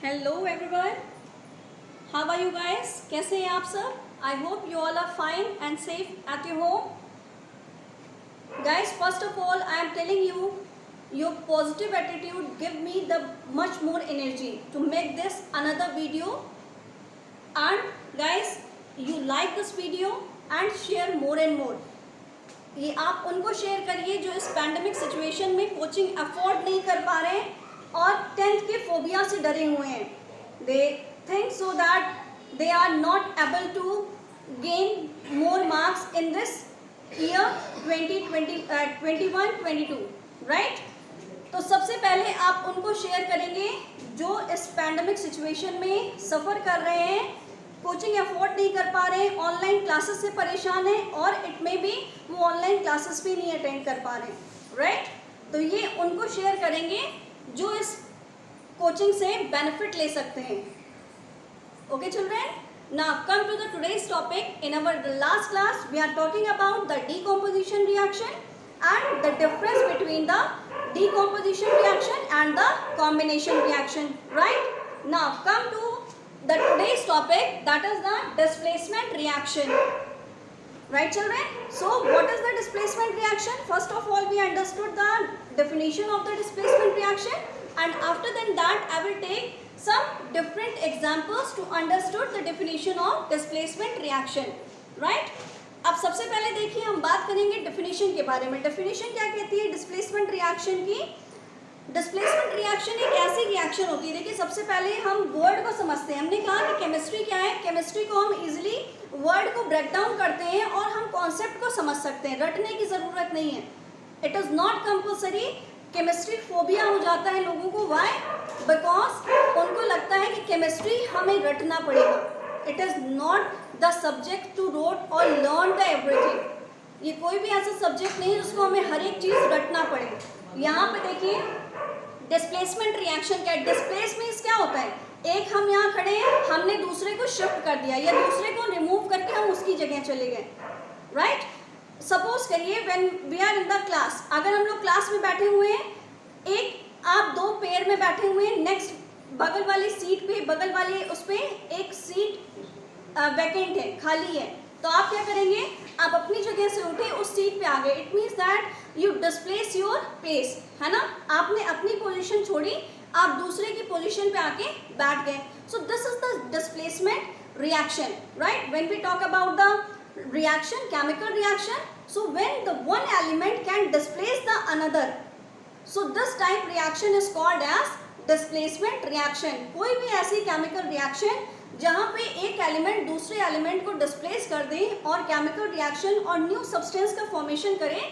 Hello everyone, how are you guys? कैसे हैं आप सब? I hope you all are fine and safe at your home. Guys, first of all, I am telling you, your positive attitude give me the much more energy to make this another video. And guys, you like this video and share more and more. ये आप उनको share करिए जो इस pandemic situation में coaching afford नहीं कर पा रहे हैं और 10th के फोबिया से डरे हुए हैं. They think so that they are not able to gain more marks in this year 2021-22, right. तो सबसे पहले आप उनको शेयर करेंगे जो इस पैंडमिक सिचुएशन में सफ़र कर रहे हैं, कोचिंग अफोर्ड नहीं कर पा रहे हैं, ऑनलाइन क्लासेस से परेशान हैं और इट में भी वो ऑनलाइन क्लासेस भी नहीं अटेंड कर पा रहे हैं, राइट. तो ये उनको शेयर करेंगे जो इस कोचिंग से बेनिफिट ले सकते हैं. Okay children, now come to the today's topic. In our last class we are talking about the decomposition reaction and the difference between the decomposition reaction and the combination reaction, right. Now come to the today's topic, that is the displacement reaction, right children. So what is the displacement reaction? First of all, we understood the definition of the displacement reaction, and after that I will take some different examples to understood the definition of displacement reaction, right. अब सबसे पहले देखिए हम बात करेंगे definition के बारे में. डेफिनेशन क्या कहती है डिस्प्लेसमेंट रिएक्शन की? डिस्प्लेसमेंट रिएक्शन एक ऐसी रिएक्शन होती है, देखिए सबसे पहले हम वर्ड को समझते हैं. हमने कहा कि केमिस्ट्री क्या है. केमिस्ट्री को हम इजीली वर्ड को ब्रेक डाउन करते हैं और हम कॉन्सेप्ट को समझ सकते हैं, रटने की ज़रूरत नहीं है. It is not compulsory. Chemistry phobia हो जाता है लोगों को. वाई? बिकॉज उनको लगता है कि केमिस्ट्री हमें रटना पड़ेगा. It is not the subject to rote और लर्न द एवरीथिंग. ये कोई भी ऐसा सब्जेक्ट नहीं है जिसको हमें हर एक चीज़ रटना पड़े. यहाँ पे देखिए डिस्प्लेसमेंट रिएक्शन क्या है. डिस्प्लेस मीन्स क्या होता है, एक हम यहाँ खड़े हैं, हमने दूसरे को शिफ्ट कर दिया या दूसरे को रिमूव करके हम उसकी जगह चले गए, राइट. सपोज करिए when we are in the class, अगर हम लोग क्लास में बैठे हुए हैं, एक आप दो पेयर में बैठे हुए हैं, नेक्स्ट बगल वाली सीट पे, बगल वाले उस पर एक सीट वैकेंट है, खाली है, तो आप क्या करेंगे, आप अपनी जगह से उठे उस सीट पे आ गए. It means that you displace your place, है ना. आपने अपनी पोजीशन छोड़ी, आप दूसरे की पोजीशन पे आके बैठ गए. So this is the displacement reaction, right. When we talk about the reaction, chemical reaction, so when the one element can displace the another, so this type reaction is called as displacement reaction. कोई भी ऐसी chemical reaction जहाँ पे एक element दूसरे element को displace कर दे और केमिकल रिएक्शन और न्यू सब्सटेंस का फॉर्मेशन करे,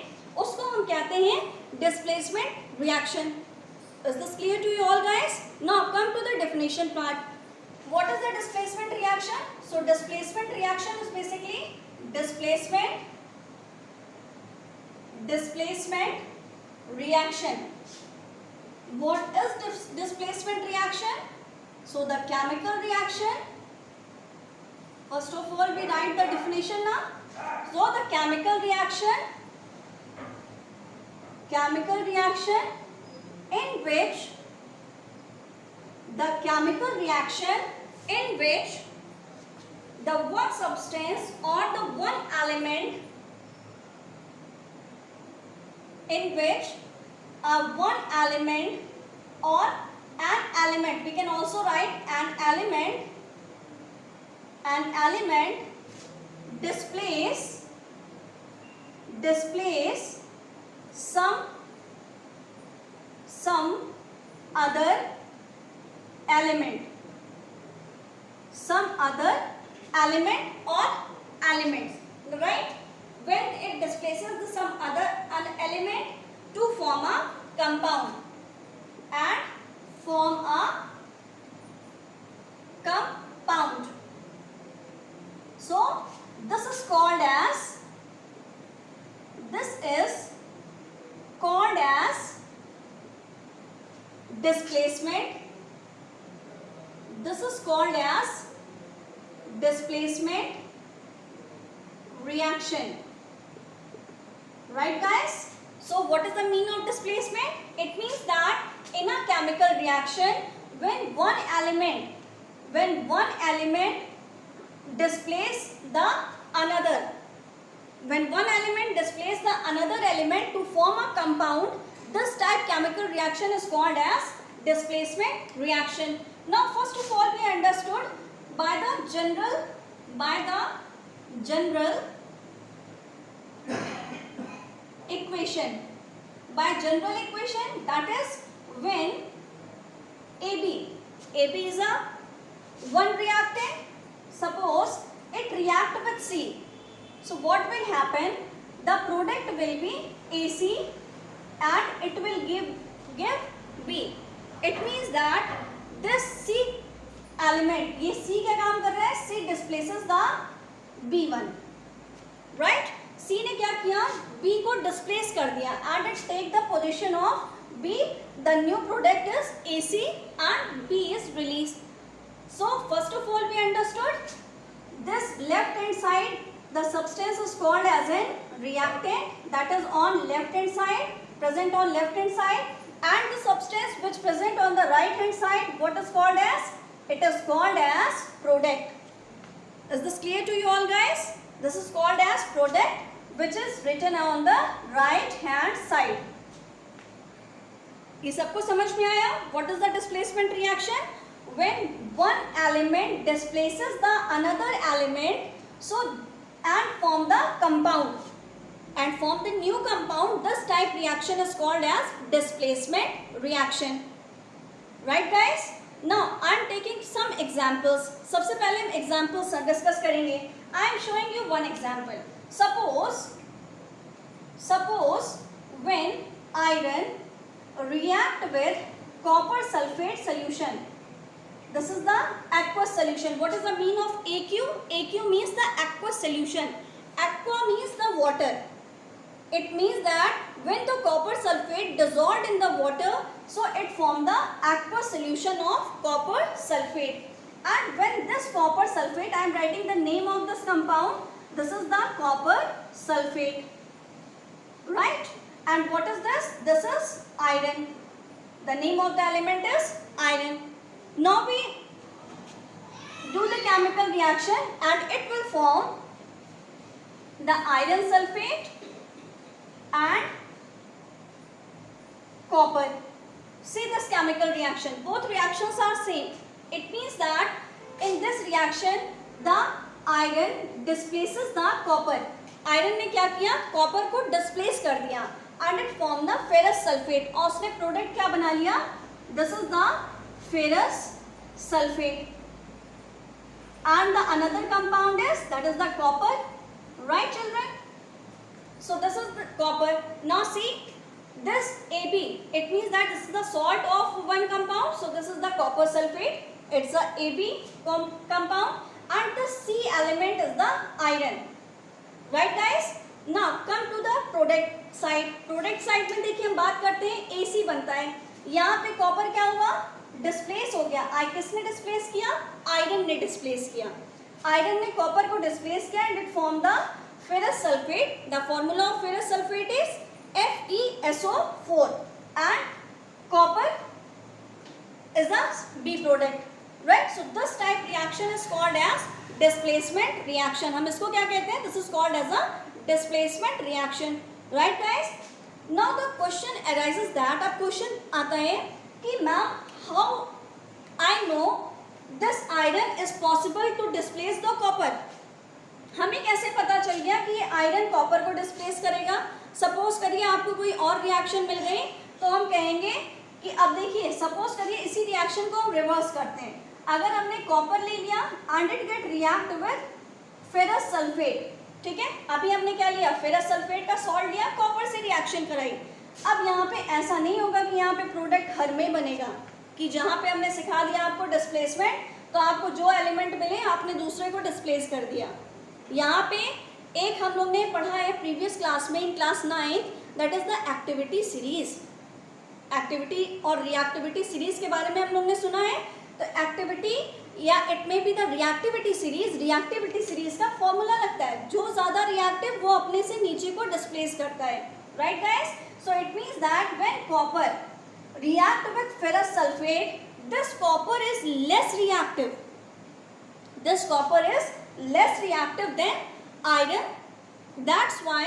उसको हम कहते हैं displacement reaction. Is this clear to you all guys? Now come to the definition part. What is the displacement reaction? So displacement reaction is basically displacement reaction. What is displacement reaction? So the chemical reaction, first of all we write the definition now. So the chemical reaction in which the one substance or the one element in which one element or an element, we can also write an element displace some other element or elements, right. When it displaces some other element to form a compound and form a compound, so this is called as displacement. This is called as displacement reaction, right guys. So what is the meaning of displacement? It means that in a chemical reaction, when one element, when one element displace the another. When one element displaces the another element to form a compound, this type chemical reaction is called as displacement reaction. Now first of all we understood by the general equation. By general equation, that is when AB is a one reactant, suppose it react with C. So what will happen? The product will be AC and it will give B. It means that this C element, ये C क्या काम कर रहा है? C displaces the B1, right? C ने क्या किया? B को displace कर दिया and it take the position of B. The new product is AC and B is released. So first of all we understood this left hand side, the substance is called as a reactant, that is on left hand side, present on left hand side, and the substance which present on the right hand side, what is called as? It is called as product. Is this clear to you all guys? This is called as product, which is written on the right hand side. ये सबको समझ में आया? What is the displacement reaction? When one element displaces the another element, so and form the compound and form the new compound, this type reaction is called as displacement reaction. Right guys? Now I am taking some examples. सबसे पहले हम examples discuss करेंगे. I am showing you one example. Suppose when iron react with copper sulfate solution. This is the aqueous solution. What is the meaning of AQ? AQ means the aqueous solution. Aqua means the water. It means that when the copper sulfate dissolved in the water, so it formed the aqueous solution of copper sulfate. And when this copper sulfate, I am writing the name of this compound. This is the copper sulfate. Right? And what is this? This is iron. The name of the element is iron. Now we do the chemical reaction and it will form the iron sulfate and copper. See this chemical reaction. Both reactions are same. It means that in this reaction the iron displaces the copper. Iron ने क्या किया? Copper को displace कर दिया and it formed the ferrous sulfate. और उसने product क्या बना लिया? This is the ferrous sulfate. And the another compound is, that is the copper. Right children? So this is the copper. Now see this AB. It means that this is the salt of one compound. So this is the copper sulfate. It's a AB compound. And the C element is the iron. Right guys? Now come to the product side. Product side में देखिए हम बात करते हैं AC बनता है. यहाँ पे कॉपर क्या हुआ? डिस्प्लेस हो गया. किसने डिस्प्लेस किया? आयरन ने डिस्प्लेस किया. आयरन ने कॉपर को डिस्प्लेस किया and it form the ferrous sulphate. The formula of ferrous sulphate is FeSO4 and copper is the B product. Right? So this type reaction is called as displacement reaction. हम इसको क्या कहते हैं? This is called as a displacement reaction. Right guys? Now the question arises that अब question आता है कि ma'am how I know this iron is possible to displace the copper. हमें कैसे पता चल गया कि ये आयरन कॉपर को डिस्प्लेस करेगा? सपोज करिए आपको कोई और रिएक्शन मिल गई तो हम कहेंगे कि अब देखिए सपोज करिए इसी रिएक्शन को हम रिवर्स करते हैं. अगर हमने कॉपर ले लिया and it get react with ferrous sulphate. ठीक है, अभी हमने क्या लिया? फेरस सल्फेट का सॉल्ट लिया, कॉपर से रिएक्शन कराई. अब यहाँ पे ऐसा नहीं होगा कि यहाँ पे प्रोडक्ट हर में बनेगा कि जहाँ पे हमने सिखा दिया आपको डिस्प्लेसमेंट तो आपको जो एलिमेंट मिले आपने दूसरे को डिस्प्लेस कर दिया. यहाँ पे एक हम लोग ने पढ़ा है प्रीवियस क्लास में in class 9, that is the activity series. Activity और रिएक्टिविटी सीरीज के बारे में हम लोग ने सुना है. तो एक्टिविटी या it may be the reactivity series. Reactivity series का फॉर्मूला लगता है जो ज़्यादा रिएक्टिव वो अपने से नीचे को डिस्प्लेस करता है. Right guys? So it means that when copper react with ferrous sulfate, this copper is less reactive. This copper is less reactive than iron. That's why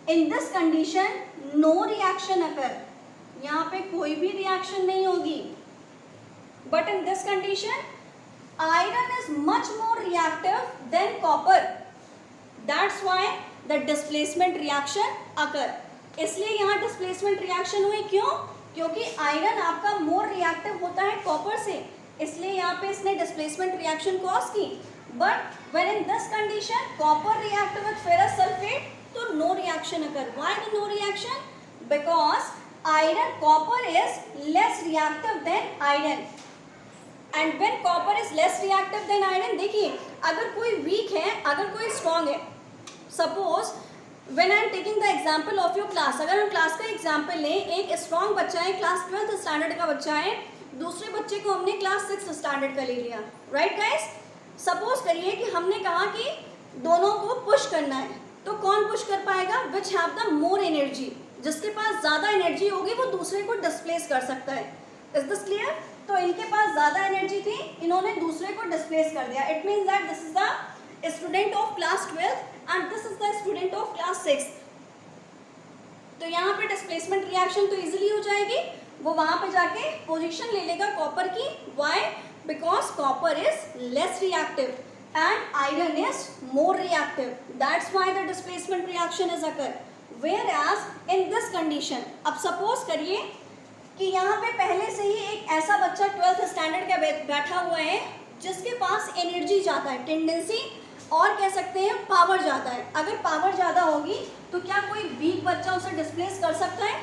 in this condition no reaction occur. यहाँ पे कोई भी reaction नहीं होगी. But in this condition iron is much more reactive than copper. That's why the displacement reaction occur. इसलिए यहाँ displacement reaction हुई. क्यों? क्योंकि आयरन आपका मोर रिएक्टिव होता है कॉपर से, इसलिए यहाँ पे इसने डिस्प्लेसमेंट रिएक्शन कॉज की. But when in this condition copper react with ferrous sulphate तो no reaction occur. Why the no reaction? Because iron copper is less reactive than iron. And when copper is less reactive than iron, देखिए अगर कोई weak है अगर कोई strong है, suppose When I am taking the example of your class, अगर हम class का एग्जाम्पल लें, एक स्ट्रॉन्ग बच्चा है क्लास 12th स्टैंडर्ड का बच्चा है, दूसरे बच्चे को हमने क्लास 6th स्टैंडर्ड का ले लिया. Right guys? सपोज करिए कि हमने कहा कि दोनों को पुश करना है, तो कौन पुश कर पाएगा? Which have the more energy. जिसके पास ज़्यादा एनर्जी होगी वो दूसरे को डिस्प्लेस कर सकता है. Is this clear? तो इनके पास ज़्यादा एनर्जी थी, इन्होंने दूसरे को डिस्प्लेस कर दिया. It means that this is the student of class 12th and this is the student of class 6th. तो यहाँ पे डिस्प्लेसमेंट रिएक्शन तो इजीली हो जाएगी, वो वहाँ पे जाके पोजीशन ले लेगा कॉपर की. Why? Because copper is less reactive and iron is more reactive. That's why the displacement reaction is occur. Whereas in this condition, अब सपोज करिए कि यहाँ पे पहले से ही एक ऐसा बच्चा 12th स्टैंडर्ड का बैठा हुआ है जिसके पास एनर्जी ज़्यादा है, टेंडेंसी और कह सकते हैं पावर ज़्यादा है. अगर पावर ज़्यादा होगी तो क्या कोई वीक बच्चा उसे डिस्प्लेस कर सकता है?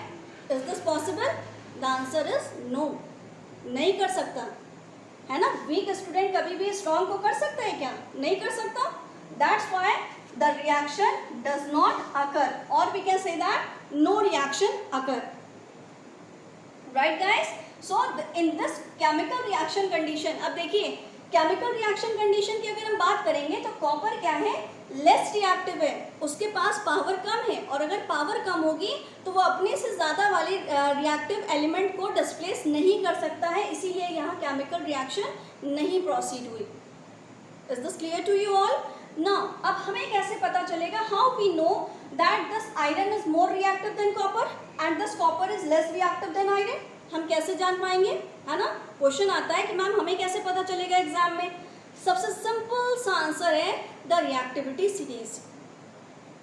Is this possible? The answer is no, नहीं कर सकता है ना. वीक स्टूडेंट कभी भी स्ट्रॉन्ग को कर सकता है क्या? नहीं कर सकता. That's why the reaction does not occur, और we can say that no reaction occur. Right guys? So in this chemical reaction condition, अब देखिए केमिकल रिएक्शन कंडीशन की अगर हम बात करेंगे तो कॉपर क्या है? लेस रिएक्टिव है, उसके पास पावर कम है, और अगर पावर कम होगी तो वो अपने से ज़्यादा वाले रिएक्टिव एलिमेंट को डिस्प्लेस नहीं कर सकता है, इसीलिए यहाँ केमिकल रिएक्शन नहीं प्रोसीड हुई. Is this clear to you all? Now अब हमें कैसे पता चलेगा? How we know that this iron is more reactive than copper and this copper is less reactive than iron? हम कैसे जान पाएंगे? है ना, क्वेश्चन आता है कि मैम हमें कैसे पता चलेगा एग्जाम में. सबसे सिंपल सा आंसर है the reactivity series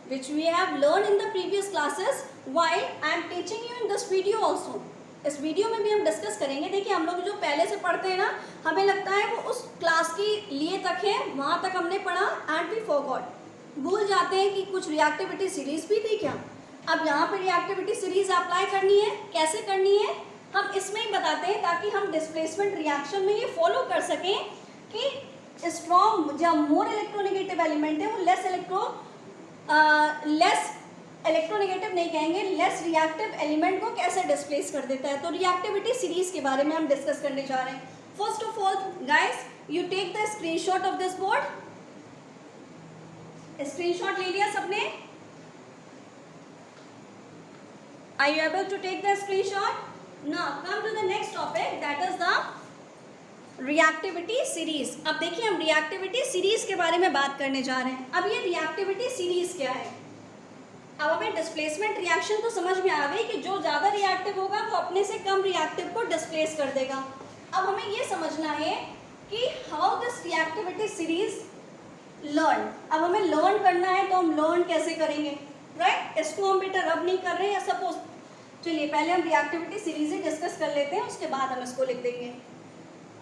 which we have learn in the previous classes while I am teaching you in this video also. इस वीडियो में भी हम डिस्कस करेंगे. देखिए हम लोग जो पहले से पढ़ते हैं ना, हमें लगता है वो उस क्लास के लिए तक है, वहाँ तक हमने पढ़ा एंड वी फॉरगॉट, भूल जाते हैं कि कुछ रिएक्टिविटी सीरीज भी थी क्या. अब यहाँ पे रिएक्टिविटी सीरीज अप्लाई करनी है. कैसे करनी है हम इसमें ही बताते हैं, ताकि हम डिस्प्लेसमेंट रिएक्शन में ये फॉलो कर सकें कि स्ट्रॉन्ग जो मोर इलेक्ट्रोनेगेटिव एलिमेंट है वो लेस इलेक्ट्रोनेगेटिव नहीं कहेंगे, लेस रिएक्टिव एलिमेंट को कैसे डिस्प्लेस कर देता है. तो रिएक्टिविटी सीरीज के बारे में हम डिस्कस करने जा रहे हैं. First of all guys, you take the screenshot of this board. Screenshot ले लिया सबने? Are you able to take the screenshot? Now come to the next topic, that is the reactivity series. अब देखिए हम reactivity series के बारे में बात करने जा रहे हैं. अब ये reactivity series क्या है? अब हमें displacement reaction तो समझ में आ गई कि जो ज़्यादा reactive होगा वो अपने से कम reactive को displace कर देगा. अब हमें ये समझना है कि how this reactivity series learn. अब हमें learn करना है तो हम learn कैसे करेंगे? Right? इसको हम बेटा रब नहीं कर रहे हैं या suppose. चलिए पहले हम रिएक्टिविटी सीरीज ही डिस्कस कर लेते हैं, उसके बाद हम इसको लिख देंगे.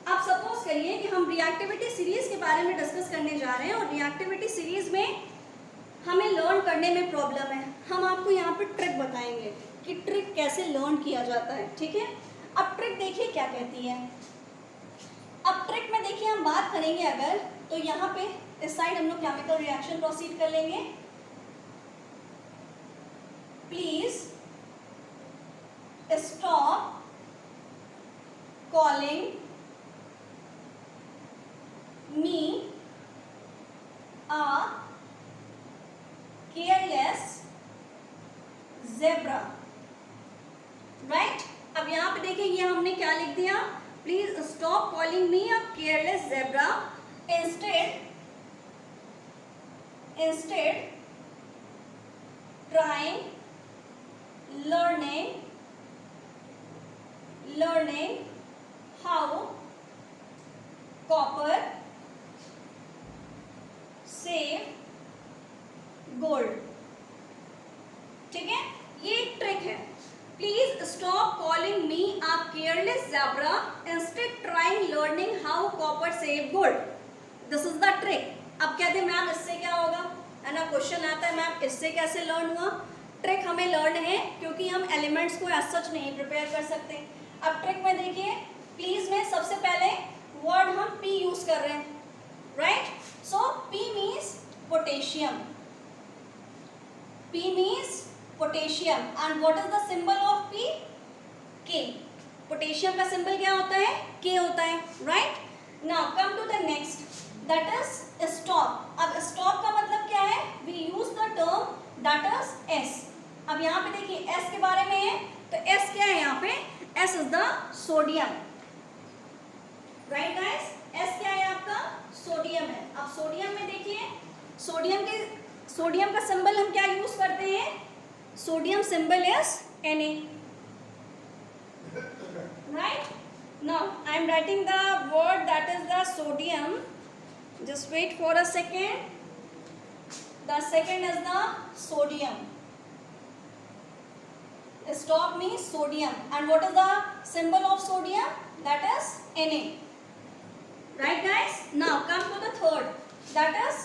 आप सपोज करिए कि हम रिएक्टिविटी सीरीज के बारे में डिस्कस करने जा रहे हैं और रिएक्टिविटी सीरीज में हमें लर्न करने में प्रॉब्लम है. हम आपको यहाँ पे ट्रिक बताएंगे कि ट्रिक कैसे लर्न किया जाता है. ठीक है, अब ट्रिक देखिए क्या कहती है. अब ट्रिक में देखिए हम बात करेंगे अगर, तो यहाँ पे इस साइड हम लोग केमिकल रिएक्शन प्रोसीड कर लेंगे. Please stop calling me a careless zebra. Right? अब यहाँ पे देखिए ये हमने क्या लिख दिया? Please stop calling me a careless zebra. Instead trying learning how copper save gold. ठीक है, ये एक ट्रिक है. Please stop calling me a careless zebra, instead trying learning how copper save gold. This is the trick. अब कहते हैं ma'am इससे क्या होगा, है ना, क्वेश्चन आता है मैम इससे कैसे लर्न हुआ. ट्रिक हमें लर्न है क्योंकि हम एलिमेंट्स को एज सच नहीं प्रिपेयर कर सकते. अब ट्रिक में देखिए, प्लीज में सबसे पहले वर्ड हम पी यूज कर रहे हैं, right. So P means potassium. P means potassium and what is the symbol of P? K. Potassium का सिंबल क्या होता है, K होता है, right? Now come to the next, that is stop. अब stop का मतलब क्या है, we use the term that is S. अब यहाँ पे देखिए S के बारे में है, तो S क्या है यहाँ पे, S is the sodium, right guys? S क्या है आपका, सोडियम है. अब सोडियम में देखिए, सोडियम का सिंबल हम क्या यूज करते हैं, sodium symbol is Na, right? Now I am writing the word that is the sodium. Just wait for a second. The second is the sodium. Stop means sodium, and what is the symbol of sodium, that is Na, right guys? Now come to the third, that is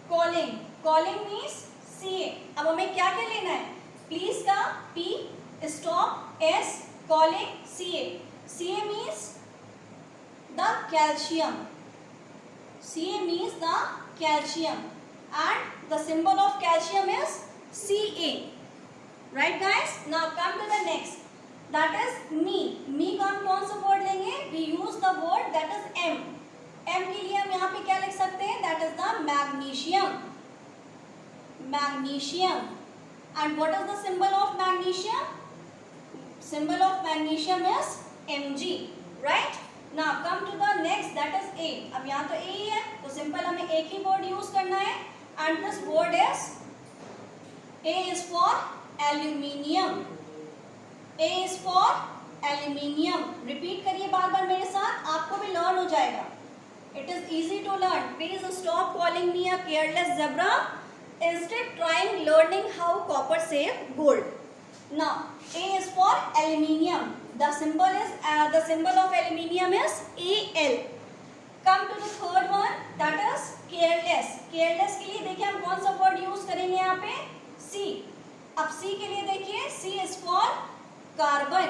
calling. Calling means CA. अब हमें क्या क्या लेना है, please का P, stop S, calling CA. CA means the calcium. CA means the calcium and the symbol of calcium is Ca, right guys. Now come to the next, that is me. Me का हम कौन सा word लेंगे, we use the word that is M. M के लिए हम यहाँ पे क्या लिख सकते हैं, that is the magnesium. Magnesium. And what is the symbol of magnesium? Symbol of magnesium is Mg, right? Now come to the next, that is A. अब यहाँ तो A ही है, तो सिंपल हमें एक ही वर्ड यूज करना है, and this word is A is for aluminium. A is for aluminium. Repeat करिए बार बार मेरे साथ, आपको भी लर्न हो जाएगा. It is easy to learn. Please stop calling me a careless zebra. Instead trying learning how copper save gold. Now A is for aluminium. The symbol of aluminium is Al. Come to the third one, that is careless. Careless के लिए देखिए हम कौन सा word use करेंगे यहाँ पे, C. अब C के लिए देखिए, C is for carbon.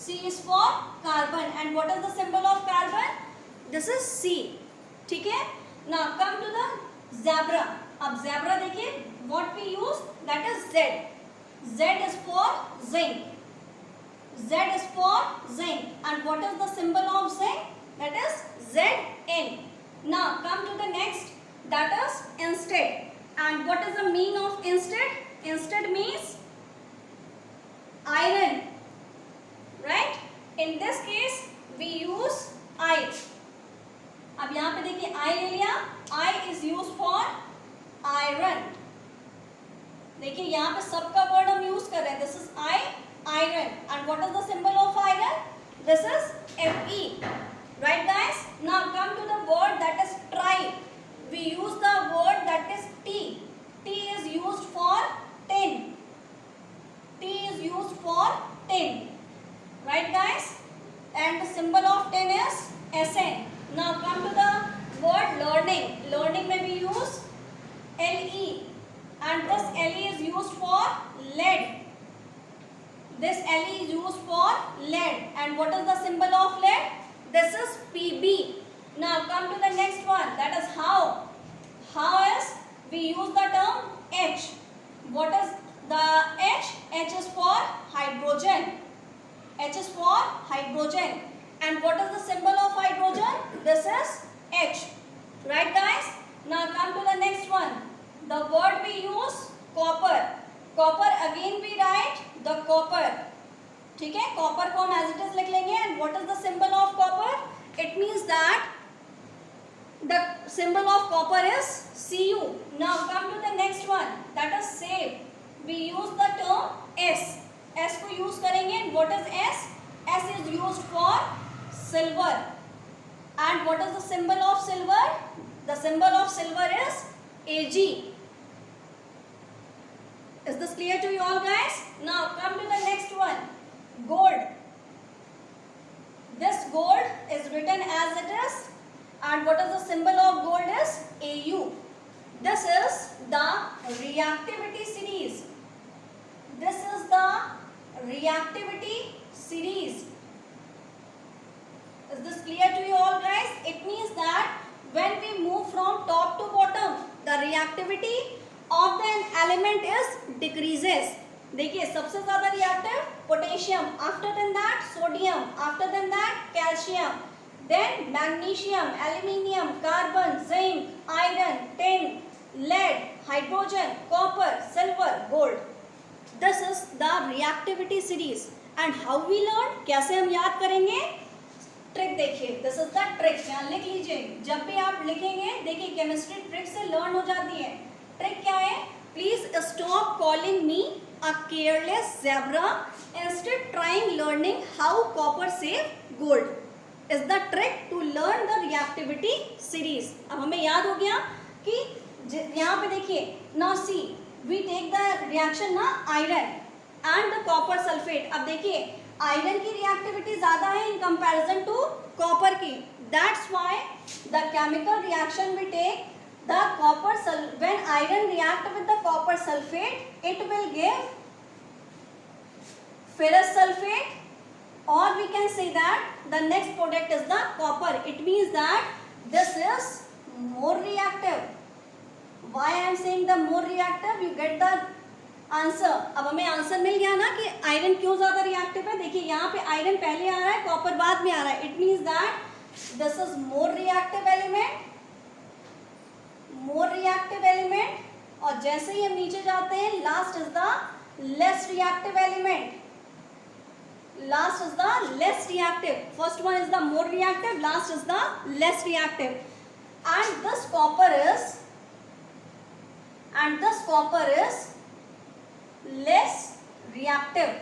C is for carbon and what is the symbol of carbon? This is C. ठीक है. Now come to the zebra. अब zebra देखिए, what we use, that is Z. Z is for zinc. Z is for zinc. And what is the symbol of zinc? That is Zn. Now come to the next, that is instead. And what is the meaning of instead? Instead means iron, right? In this case we use I. अब यहाँ पे देखिए I ले लिया, I is used for iron. देखिए यहाँ पे सबका वर्ड हम यूज कर रहे हैं, this is iron. And what is the symbol of iron, this is Fe, right guys. Now come to the word that is try. We use the word that is T. T is used for tin. T is used for tin, right guys? And the symbol of tin is Sn. Now come to the word learning. Learning में we use Le, and this Le is used for lead. This Le is used for lead, and what is the symbol of lead? This is Pb. Now come to the next one, that is how. How is, we use the term H. What is the H? H is for hydrogen. H is for hydrogen, and what is the symbol of hydrogen? This is H, right guys? Now come to the next one. The word we use, copper. Copper, again we write the copper. ठीक है, copper को हम as it is लिख लेंगे. And what is the symbol of copper? It means that the symbol of copper is Cu. Now come to the next one, that is save. We use the term S. S को use करेंगे. And what is S? S is used for silver. And what is the symbol of silver? The symbol of silver is Ag. Is this clear to you all guys? Now come to the next one, gold. This gold is written as it is. And what is the symbol of gold is Au. This is the reactivity series. This is the reactivity series. Is this clear to you all guys? It means that when we move from top to bottom, the reactivity of the element is decreases. देखिए सबसे ज़्यादा reactive potassium, after than that sodium, after than that calcium. Then magnesium, aluminium, carbon, zinc, iron, tin, lead, hydrogen, copper, silver, gold. This is the reactivity series. And how we learn? कैसे हम याद करेंगे? Trick देखिए. This is the trick. यहाँ लिख लीजिए. जब भी आप लिखेंगे, देखिए केमिस्ट्री ट्रिक से लर्न हो जाती है. ट्रिक क्या है? Please stop calling me a careless zebra. Instead trying learning how copper save gold. Is the trick to learn the reactivity series. अब हमें याद हो गया कि यहाँ पे देखिए, now see we take the reaction ना iron and the copper sulfate. अब देखिए आयरन की रिएक्टिविटी ज़्यादा है in comparison to copper की. That's why the chemical reaction we take the copper when iron react with the copper sulfate, it will give ferrous sulfate. Or we can say that the next product is the copper. It means that this is more reactive. Why I am saying the more reactive? You get the answer. अब हमें answer मिल गया ना कि iron क्यों ज़्यादा reactive है. देखिए यहाँ पे आयरन पहले आ रहा है, कॉपर बाद में आ रहा है. It means that this is more reactive element. More reactive element. और जैसे ही हम नीचे जाते हैं, last is the less reactive element. Last is the less reactive. First one is the more reactive, last is the less reactive. And this copper is less reactive.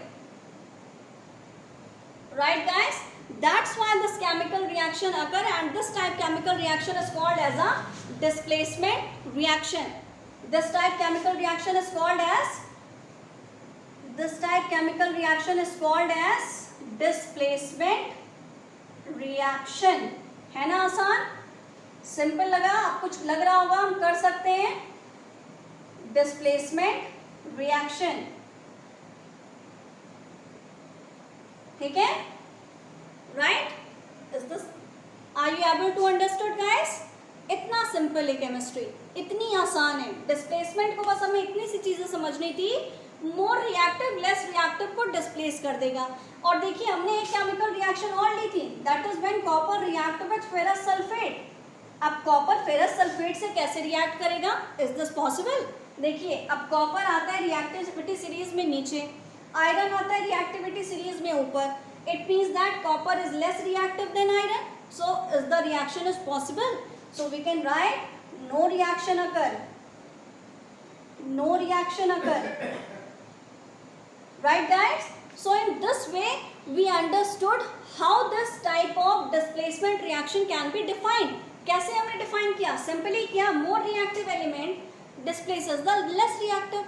Right guys? That's why this chemical reaction occur, and this type chemical reaction is called as a displacement reaction. This type chemical reaction is called as displacement reaction. है ना आसान? Simple लगा? आप कुछ लग रहा होगा हम कर सकते हैं. displacement reaction. ठीक है? Right? Are you able to understood guys? इतना सिंपल है केमिस्ट्री, इतनी आसान है. डिस्प्लेसमेंट को बस हमें इतनी सी चीज़ें समझनी थी. मोर रिएक्टिव लेस रिएक्टिव को डिस्प्लेस कर देगा. और देखिए हमने एक केमिकल रिएक्शन और ली थी, that is when copper react with ferrous sulphate. अब कॉपर फेरस सल्फेट से कैसे रिएक्ट करेगा? Is this possible? देखिए अब कॉपर आता है रिएक्टिविटी सीरीज में नीचे, आयरन आता है रिएक्टिविटी सीरीज में ऊपर. It means that copper is less reactive than iron. So is the reaction is possible. So we can write no reaction occur. No reaction occur. Right guys? So in this way we understood how this type of displacement reaction can be defined. कैसे हमने define किया? Simply किया, more reactive element displaces the less reactive.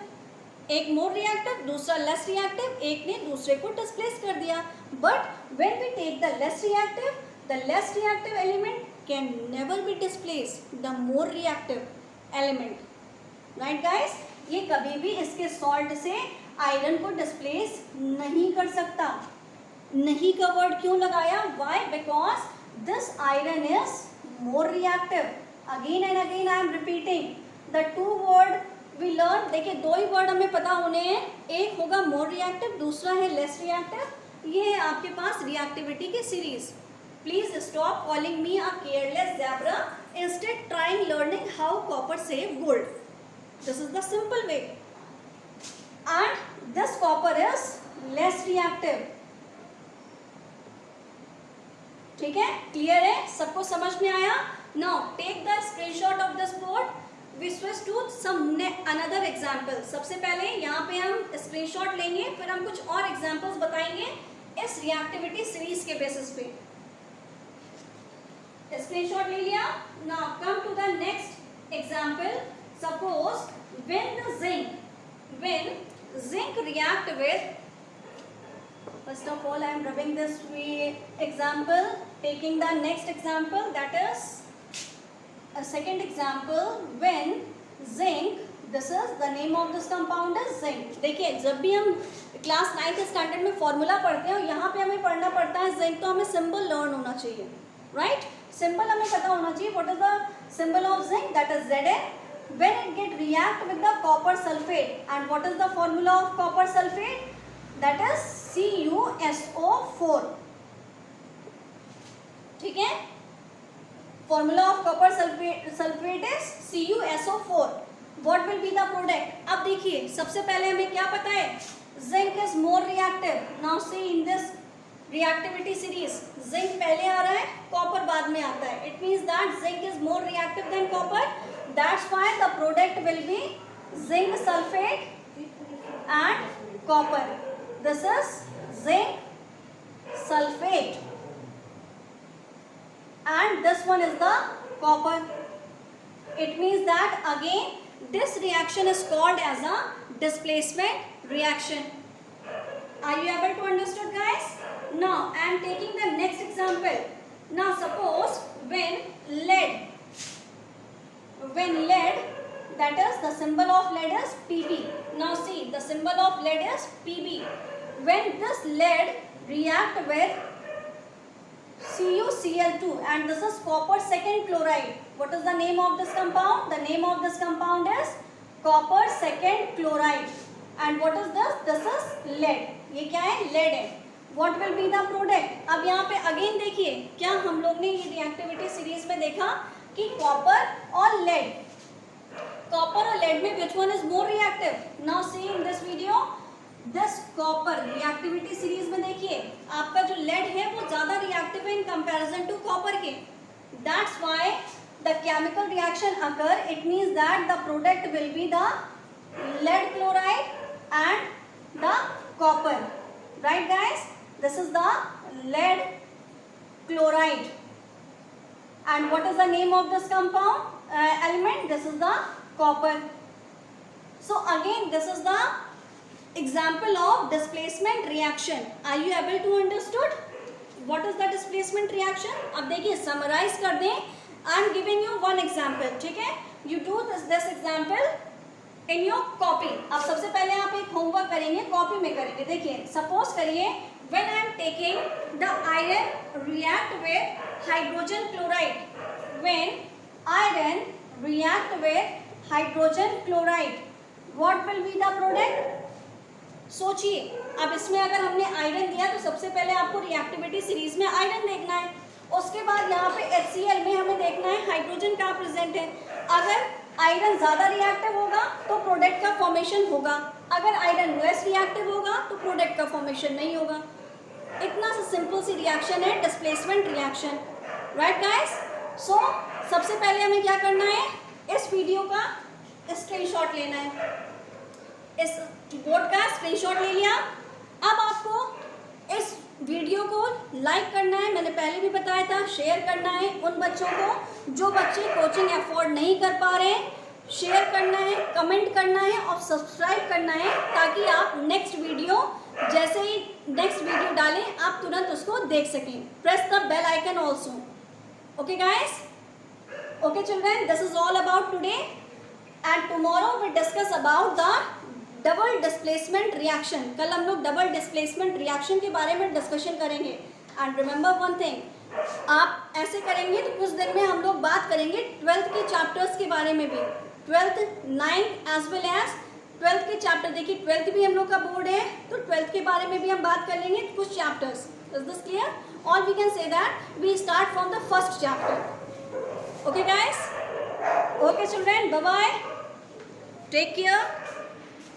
एक more reactive, दूसरा less reactive, एक ने दूसरे को displace कर दिया. But when we take the less reactive element can never be displaced the more reactive element. Right guys? ये कभी भी इसके सॉल्ट से आयरन को डिस्प्लेस नहीं कर सकता. नहीं का वर्ड क्यों लगाया? Why? Because this iron is more reactive. Again and again I am repeating the two word we learn. देखिए दो ही वर्ड हमें पता होने हैं, एक होगा मोर रिएक्टिव, दूसरा है लेस रिएक्टिव. ये है आपके पास रिएक्टिविटी की series. Please stop calling me a careless zebra. Instead trying learning how copper save gold. This is the simple way. And this copper is less reactive. ठीक है, clear है, सबको समझ में आया? Now take the screenshot of this board, we switch to some another example. सबसे पहले यहाँ पे हम स्क्रीनशॉट लेंगे, फिर हम कुछ और एग्जाम्पल्स बताएंगे इस रिएक्टिविटी सीरीज के बेसिस पे। स्क्रीनशॉट ले लिया? Now come to the next example. Suppose when zinc react with, first of all I am rubbing this example, taking the next example, that is a second example, when zinc, this is the name of this compound is zinc। देखिए जब भी हम class 9th standard में formula पढ़ते हैं, यहाँ पे हमें पढ़ना पड़ता है जिंक, तो हमें सिंबल लर्न होना चाहिए, राइट? सिंबल हमें पता होना चाहिए। What is the symbol of zinc? That is Zn। when it get react with the copper sulfate, and what is the formula of copper sulfate? That is CuSO4। ठीक है, formula of copper sulfate is CuSO4। what will be the product? अब देखिए सबसे पहले हमें क्या पता है, zinc is more reactive। now see in this reactivity series, zinc पहले आ रहा है, copper बाद में आता है। it means that zinc is more reactive than copper, that's why the product will be zinc sulfate and copper। this is zinc sulfate and this one is the copper। it means that again this reaction is called as a displacement reaction। are you able to understood guys? now I am taking the next example। now suppose when lead, that is the symbol of lead is Pb। now see the symbol of lead is Pb। when this lead react with CuCl2 and this is copper second chloride, what is the name of this compound? the name of this compound is copper second chloride। and what is this? this is lead। ये क्या है? lead है। what will be the product? अब यहाँ पे again देखिए, क्या हम लोग ने ये रिएक्टिविटी सीरीज में देखा कि कॉपर और लेड, कॉपर और लेड में which one is more reactive? Now see in this video, this copper reactivity series में देखिए आपका जो लेड है वो ज्यादा रिएक्टिव है इन कंपैरिजन टू कॉपर के। That's why the chemical reaction occur, it means that the product will be the lead chloride and the copper, right guys? this is the lead chloride and what is the name of this compound element? this is the copper। so again this is the example of displacement reaction। are you able to understood what is the displacement reaction? अब देखिए summarize कर दें, I am giving you one example, ठीक है? you do this example in your copy। अब सबसे पहले आप एक होमवर्क करेंगे, कॉपी में करेंगे। देखिए सपोज करिए when I am taking the iron react with hydrogen chloride, when iron react with hydrogen chloride, what will be the product? सोचिए, अब इसमें अगर हमने आयरन दिया तो सबसे पहले आपको रिएक्टिविटी सीरीज में आयरन देखना है, उसके बाद यहाँ पे HCl में हमें देखना है हाइड्रोजन कहाँ प्रेजेंट है। अगर आयरन ज़्यादा रिएक्टिव होगा तो प्रोडक्ट का फॉर्मेशन होगा, अगर आयरन लेस रिएक्टिव होगा तो प्रोडक्ट का फॉर्मेशन नहीं होगा। इतना सा सिंपल सी रिएक्शन है डिस्प्लेसमेंट रिएक्शन, राइट गाइस? सो सबसे पहले हमें क्या करना है, इस वीडियो का स्क्रीनशॉट लेना है, इस बोर्ड का स्क्रीनशॉट ले लिया। अब आपको इस वीडियो को लाइक करना है, मैंने पहले भी बताया था, शेयर करना है उन बच्चों को जो बच्चे कोचिंग अफोर्ड नहीं कर पा रहे हैं, शेयर करना है, कमेंट करना है और सब्सक्राइब करना है, ताकि आप नेक्स्ट वीडियो जैसे ही नेक्स्ट वीडियो डालें आप तुरंत उसको देख सकें। Press the bell icon also. Okay guys, okay children, this is all about today and tomorrow we discuss about the double displacement reaction. कल हम लोग डबल डिस्प्लेसमेंट रिएक्शन के बारे में डिस्कशन करेंगे। एंड रिमेंबर वन थिंग, आप ऐसे करेंगे तो कुछ दिन में हम लोग बात करेंगे 12th के चैप्टर्स के बारे में भी, 12th 9th as well as 12th के चैप्टर। देखिए 12th भी हम लोग का बोर्ड है तो 12th के बारे में भी हम बात कर लेंगे कुछ चैप्टर्स। Is this clear? और we can say that we start from the first chapter. Okay guys, okay children, bye bye, take care.